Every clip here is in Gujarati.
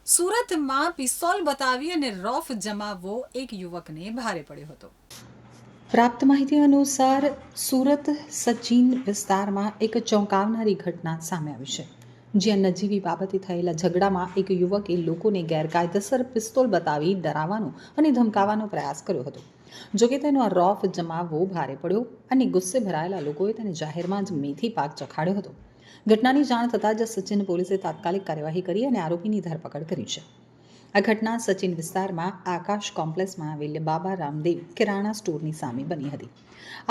સુરતમાં પિસ્તોલ બતાવી અને રોફ જમાવવો એક યુવકને ભારે પડ્યો હતો. પ્રાપ્ત માહિતી અનુસાર સુરત સચિન વિસ્તારમાં એક ચોંકાવનારી ઘટના સામે આવી છે, જ્યાં નજીવી બાબતે થયેલા ઝઘડામાં એક યુવકે લોકોને ગેરકાયદેસર પિસ્તોલ બતાવી ડરાવવાનો અને ધમકાવવાનો પ્રયાસ કર્યો હતો. જોકે તેનો આ રોફ જમાવવો ભારે પડ્યો અને ગુસ્સે ભરાયેલા લોકોએ તેને જાહેરમાં જ મેથી પાક ચખાડ્યો હતો. ઘટનાની જાણ થતાં જ સચિન પોલીસે તાત્કાલિક કાર્યવાહી કરી અને આરોપીની ધરપકડ કરી છે. આ ઘટના સચિન વિસ્તારમાં આકાશ કોમ્પ્લેક્સમાં આવેલ બાબા રામદેવ કિરાણા સ્ટોરની સામે બની હતી.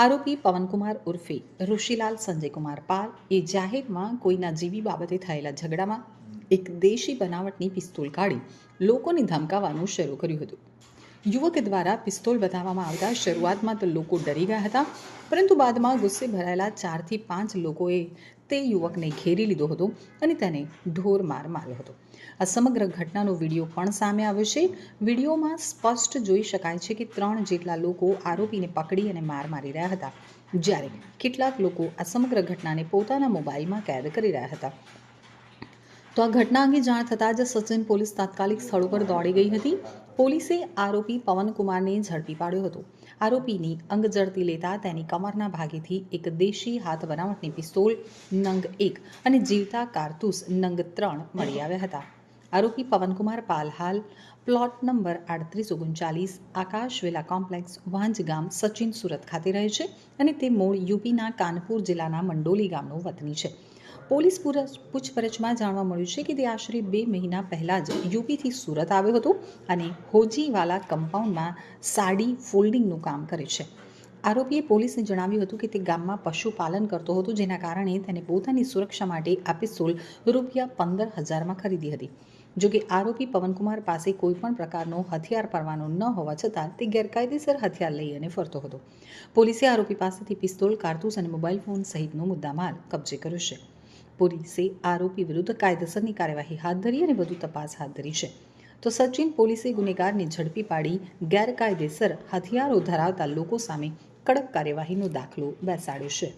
આરોપી પવનકુમાર ઉર્ફે ઋષિલાલ સંજયકુમાર પાલ એ જાહેરમાં કોઈના જીવી બાબતે થયેલા ઝઘડામાં એક દેશી બનાવટની પિસ્તોલ કાઢી લોકોને ધમકાવવાનું શરૂ કર્યું હતું. યુવક દ્વારા પિસ્તોલ બતાવવામાં આવતા શરૂઆતમાં તો લોકો ડરી ગયા હતા, પરંતુ બાદમાં ગુસ્સે ભરાયેલા 4 થી 5 લોકોએ તે યુવકને ઘેરી લીધો હતો અને તેને ઢોરમાર માર્યો હતો. આ સમગ્ર ઘટનાનો વિડીયો પણ સામે આવ્યો છે. વિડીયોમાં સ્પષ્ટ જોઈ શકાય છે કે 3 જેટલા લોકો આરોપીને પકડી અને માર મારી રહ્યા હતા, જ્યારે કેટલાક લોકો આ સમગ્ર ઘટનાને પોતાના મોબાઈલમાં કેદ કરી રહ્યા હતા. તો આ ઘટના અંગે જાણ થતાં જ સચિન પોલીસ તાત્કાલિક સ્થળ પર દોડી ગઈ હતી. પોલીસે આરોપી પવનકુમારને ઝડપી પાડ્યો હતો. આરોપીની અંગ ઝડપી લેતા તેની કમરના ભાગેથી એક દેશી હાથ બનાવટની પિસ્તોલ નંગ 1 અને જીવતા કારતૂસ નંગ 3 મળી આવ્યા હતા. આરોપી પવનકુમાર પાલ હાલ પ્લોટ નંબર 3839 આકાશ વિલા કોમ્પ્લેક્સ વાંજ ગામ સચિન સુરત ખાતે રહે છે અને તે મૂળ યુપીના કાનપુર જિલ્લાના મંડોલી ગામનો વતની છે. પોલીસ પૂછપરછમાં જાણવા મળ્યું છે કે તે આશરે 2 મહિના પહેલાં જ યુપીથી સુરત આવ્યો હતો અને હોજીવાલા કમ્પાઉન્ડમાં સાડી ફોલ્ડિંગનું કામ કરે છે. આરોપીએ પોલીસને જણાવ્યું હતું કે તે ગામમાં પશુપાલન કરતો હતો, જેના કારણે તેને પોતાની સુરક્ષા માટે આ પિસ્તોલ રૂપિયા 15,000માં ખરીદી હતી. જોકે આરોપી પવનકુમાર પાસે કોઈપણ પ્રકારનો હથિયાર પરવાનો ન હોવા છતાં તે ગેરકાયદેસર હથિયાર લઈ અને ફરતો હતો. પોલીસે આરોપી પાસેથી પિસ્તોલ, કારતૂસ અને મોબાઈલ ફોન સહિતનો મુદ્દામાલ કબજે કર્યો છે. પોલીસે આરોપી વિરુદ્ધ કાયદેસરની કાર્યવાહી હાથ ધરી અને વધુ તપાસ હાથ ધરી છે. તો સચિન પોલીસે ગુનેગારને ઝડપી પાડી ગેરકાયદેસર હથિયારો ધરાવતા લોકો સામે કડક કાર્યવાહીનો દાખલો બેસાડ્યો છે.